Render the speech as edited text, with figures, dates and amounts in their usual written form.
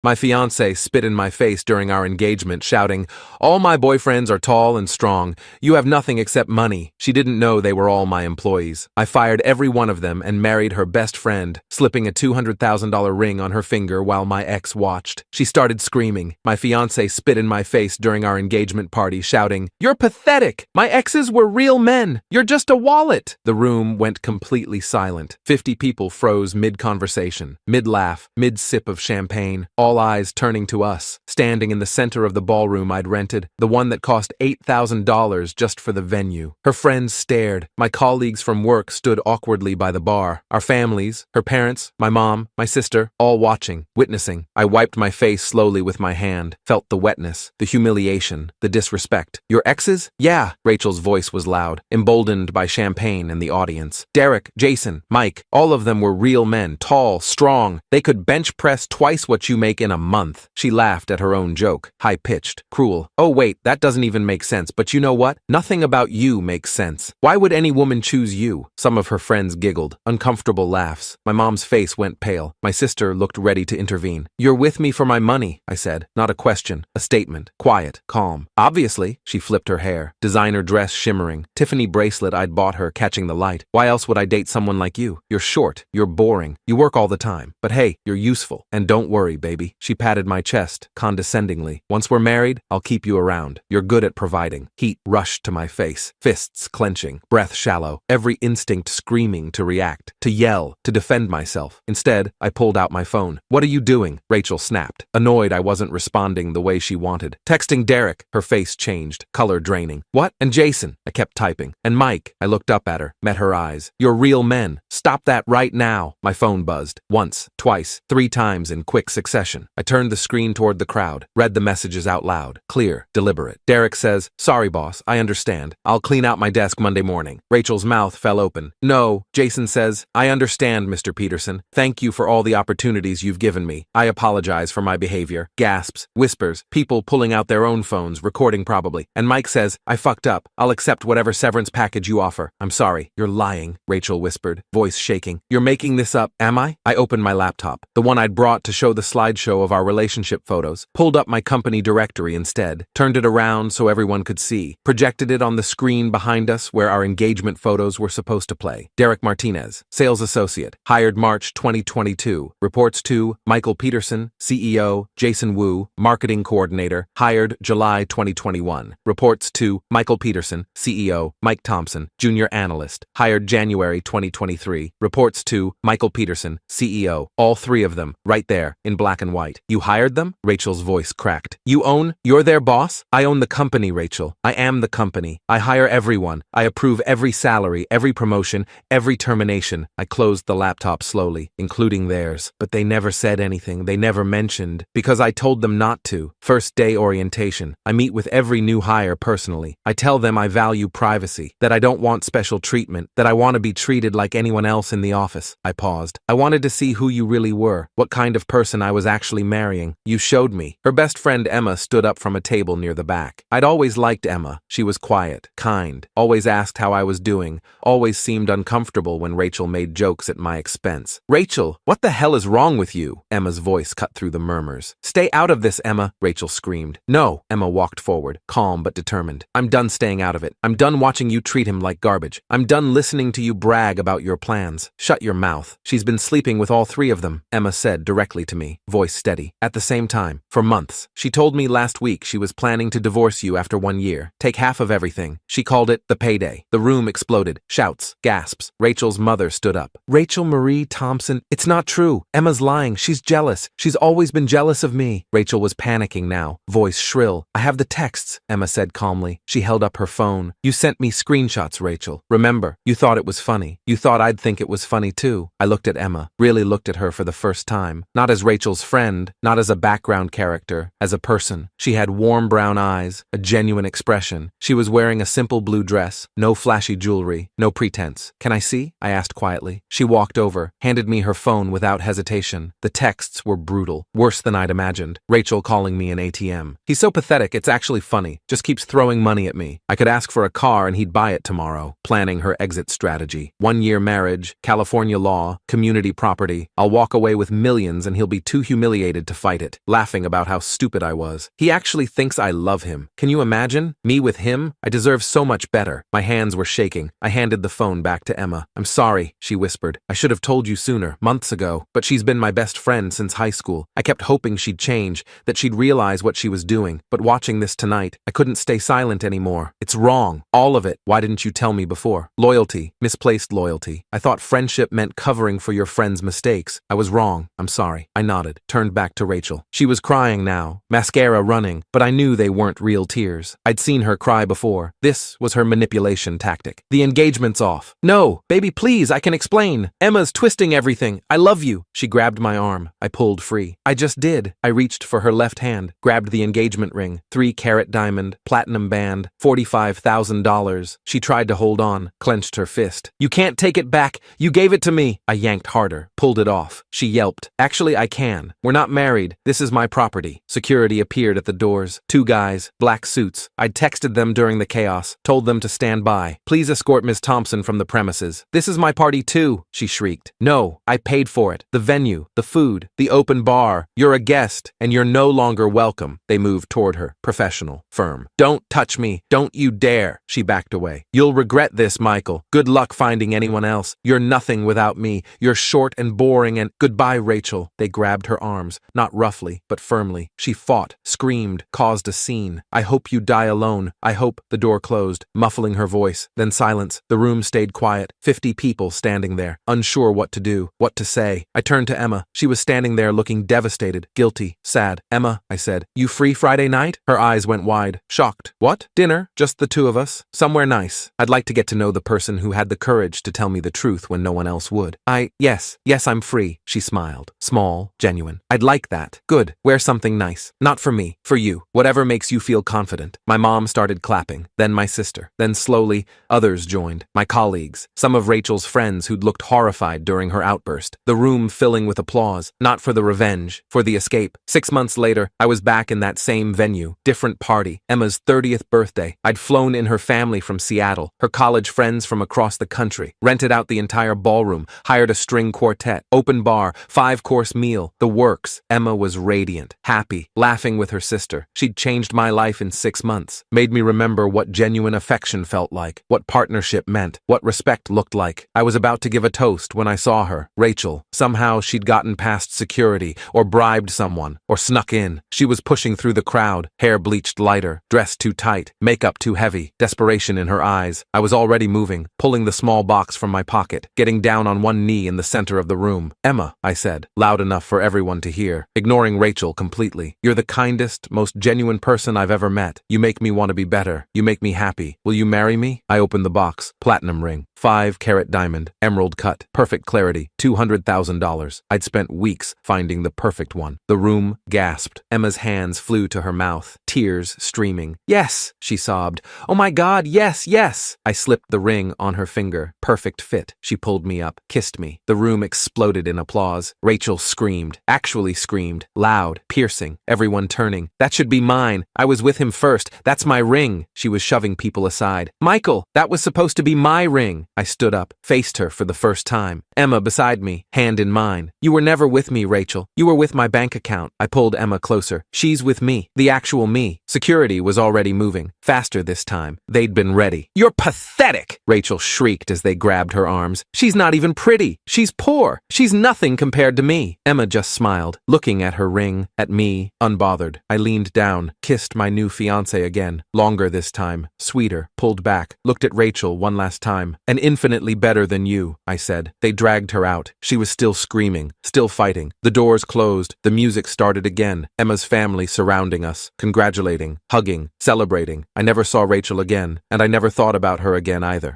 My fiancée spit in my face during our engagement, shouting, "All my boyfriends are tall and strong. You have nothing except money." She didn't know they were all my employees. I fired every one of them and married her best friend, slipping a $200,000 ring on her finger while my ex watched. She started screaming. My fiancé spit in my face during our engagement party, shouting, "You're pathetic! My exes were real men! You're just a wallet!" The room went completely silent. 50 people froze mid-conversation, mid-laugh, mid-sip of champagne, all eyes turning to us, standing in the center of the ballroom I'd rented, the one that cost $8,000 just for the venue. Her friends stared. My colleagues from work stood awkwardly by the bar. Our families, her parents, my mom, my sister, all watching, witnessing. I wiped my face slowly with my hand, felt the wetness, the humiliation, the disrespect. "Your exes?" "Yeah." Rachel's voice was loud, emboldened by champagne and the audience. "Derek, Jason, Mike, all of them were real men, tall, strong. They could bench press twice what you make in a month." She laughed at her own joke, high-pitched, cruel. "Oh wait, that doesn't even make sense, but you know what? Nothing about you makes sense. Why would any woman choose you?" Some of her friends giggled, uncomfortable laughs. My mom's face went pale. My sister looked ready to intervene. "You're with me for my money," I said. Not a question, a statement. Quiet, calm. "Obviously." She flipped her hair, designer dress shimmering, Tiffany bracelet I'd bought her catching the light. "Why else would I date someone like you? You're short, you're boring, you work all the time. But hey, you're useful. And don't worry, baby." She patted my chest, condescendingly. "Once we're married, I'll keep you around. You're good at providing." Heat rushed to my face, fists clenching, breath shallow, every instinct screaming to react, to yell, to defend myself. Instead, I pulled out my phone. "What are you doing?" Rachel snapped, annoyed I wasn't responding the way she wanted. "Texting Derek." Her face changed, color draining. "What? And Jason?" I kept typing. "And Mike." I looked up at her, met her eyes. "You're real men. Stop that right now." My phone buzzed. Once, twice, 3 times in quick succession. I turned the screen toward the crowd, read the messages out loud, clear, deliberate. Derek says, "Sorry, boss, I understand. I'll clean out my desk Monday morning." Rachel's mouth fell open. "No." Jason says, "I understand, Mr. Peterson. Thank you for all the opportunities you've given me. I apologize for my behavior." Gasps, whispers, people pulling out their own phones, recording probably. And Mike says, "I fucked up. I'll accept whatever severance package you offer." "I'm sorry." "You're lying," Rachel whispered, voice shaking. "You're making this up, am I?" I opened my laptop, the one I'd brought to show the slideshow of our relationship photos, pulled up my company directory instead, turned it around so everyone could see, projected it on the screen behind us where our engagement photos were supposed to play. Derek Martinez, sales associate, hired March 2022, reports to Michael Peterson, CEO, Jason Wu, marketing coordinator, hired July 2021, reports to Michael Peterson, CEO, Mike Thompson, junior analyst, hired January 2023, reports to Michael Peterson, CEO, all 3 of them, right there, in black and white. "You hired them?" Rachel's voice cracked. "You're their boss?" "I own the company, Rachel. I am the company. I hire everyone. I approve every salary, every promotion, every termination." I closed the laptop slowly, including theirs. But they never said anything. They never mentioned. Because I told them not to. First day orientation. I meet with every new hire personally. I tell them I value privacy, that I don't want special treatment, that I want to be treated like anyone else in the office. I paused. "I wanted to see who you really were, what kind of person I was actually marrying. You showed me." Her best friend Emma stood up from a table near the back. I'd always liked Emma. She was quiet, kind, always asked how I was doing, always seemed uncomfortable when Rachel made jokes at my expense. "Rachel, what the hell is wrong with you?" Emma's voice cut through the murmurs. "Stay out of this, Emma," Rachel screamed. "No." Emma walked forward, calm but determined. "I'm done staying out of it. I'm done watching you treat him like garbage. I'm done listening to you brag about your plans." "Shut your mouth. She's been sleeping with all 3 of them," Emma said directly to me, voice steady. "At the same time, for months. She told me last week she was planning to divorce you after 1 year, take half of everything. She called it the payday." The room exploded. Shouts, gasps. Rachel's mother stood up. "Rachel Marie Thompson, it's not true. Emma's lying. She's jealous. She's always been jealous of me." Rachel was panicking now, voice shrill. "I have the texts," Emma said calmly. She held up her phone. "You sent me screenshots, Rachel. Remember, you thought it was funny. You thought I'd think it was funny too." I looked at Emma, really looked at her for the first time. Not as Rachel's friend, not as a background character, as a person. She had warm brown eyes, a genuine expression. She was wearing a simple blue dress, no flashy jewelry, no pretense. "Can I see?" I asked quietly. She walked over, handed me her phone without hesitation. The texts were brutal, worse than I'd imagined. Rachel calling me an ATM. "He's so pathetic, it's actually funny. Just keeps throwing money at me. I could ask for a car and he'd buy it tomorrow." Planning her exit strategy. 1-year marriage, California law, community property. I'll walk away with millions and he'll be too humiliated humiliated to fight it, laughing about how stupid I was. He actually thinks I love him. Can you imagine? Me with him? I deserve so much better. My hands were shaking. I handed the phone back to Emma. I'm sorry, she whispered. I should have told you sooner, months ago, but she's been my best friend since high school. I kept hoping she'd change, that she'd realize what she was doing, but watching this tonight, I couldn't stay silent anymore. It's wrong. All of it. Why didn't you tell me before? Loyalty. Misplaced loyalty. I thought friendship meant covering for your friend's mistakes. I was wrong. I'm sorry. I nodded, turned back to Rachel. She was crying now, mascara running, but I knew they weren't real tears. I'd seen her cry before. This was her manipulation tactic. The engagement's off. No, baby, please, I can explain. Emma's twisting everything. I love you. She grabbed my arm. I pulled free. I just did. I reached for her left hand, grabbed the engagement ring, 3-carat diamond, platinum band, $45,000. She tried to hold on, clenched her fist. You can't take it back. You gave it to me. I yanked harder, pulled it off. She yelped. Actually, I can. We're not married. This is my property. Security appeared at the doors. 2 guys, black suits. I'd texted them during the chaos, told them to stand by. Please escort Ms. Thompson from the premises. This is my party too, she shrieked. No, I paid for it. The venue, the food, the open bar. You're a guest, and you're no longer welcome. They moved toward her, professional, firm. Don't touch me. Don't you dare. She backed away. You'll regret this, Michael. Good luck finding anyone else. You're nothing without me. You're short and boring and goodbye, Rachel. They grabbed her arms, not roughly, but firmly. She fought, screamed, caused a scene. I hope you die alone. I hope. The door closed, muffling her voice. Then silence. The room stayed quiet. 50 people standing there, unsure what to do, what to say. I turned to Emma. She was standing there looking devastated, guilty, sad. Emma, I said, you free Friday night? Her eyes went wide, shocked. What? Dinner? Just the 2 of us? Somewhere nice. I'd like to get to know the person who had the courage to tell me the truth when no one else would. Yes, I'm free. She smiled. Small, genuine. I'd like that. Good. Wear something nice. Not for me, for you. Whatever makes you feel confident. My mom started clapping, then my sister. Then slowly, others joined. My colleagues, some of Rachel's friends who'd looked horrified during her outburst. The room filling with applause, not for the revenge, for the escape. 6 months later, I was back in that same venue, different party, Emma's 30th birthday. I'd flown in her family from Seattle, her college friends from across the country, rented out the entire ballroom, hired a string quartet, open bar, 5-course meal, the works. Emma was radiant, happy, laughing with her sister. She'd changed my life in 6 months, made me remember what genuine affection felt like, what partnership meant, what respect looked like. I was about to give a toast when I saw her, Rachel. Somehow she'd gotten past security, or bribed someone, or snuck in. She was pushing through the crowd, hair bleached lighter, dressed too tight, makeup too heavy, desperation in her eyes. I was already moving, pulling the small box from my pocket, getting down on one knee in the center of the room. Emma, I said, loud enough for everyone to hear, ignoring Rachel completely. You're the kindest, most genuine person I've ever met. You make me want to be better. You make me happy. Will you marry me? I opened the box. Platinum ring. 5-carat diamond, emerald cut, perfect clarity, $200,000. I'd spent weeks finding the perfect one. The room gasped. Emma's hands flew to her mouth, tears streaming. Yes, she sobbed. Oh my God, yes, yes. I slipped the ring on her finger. Perfect fit. She pulled me up, kissed me. The room exploded in applause. Rachel screamed, actually screamed, loud, piercing, everyone turning. That should be mine. I was with him first. That's my ring. She was shoving people aside. Michael, that was supposed to be my ring. I stood up, faced her for the first time. Emma beside me, hand in mine. You were never with me, Rachel. You were with my bank account. I pulled Emma closer. She's with me, the actual me. Security was already moving, faster this time. They'd been ready. You're pathetic, Rachel shrieked as they grabbed her arms. She's not even pretty. She's poor. She's nothing compared to me. Emma just smiled, looking at her ring, at me, unbothered. I leaned down, kissed my new fiancé again, longer this time, sweeter, pulled back, looked at Rachel one last time. And infinitely better than you, I said. They dragged her out. She was still screaming, still fighting. The doors closed. The music started again. Emma's family surrounding us, congratulating, hugging, celebrating. I never saw Rachel again, and I never thought about her again either.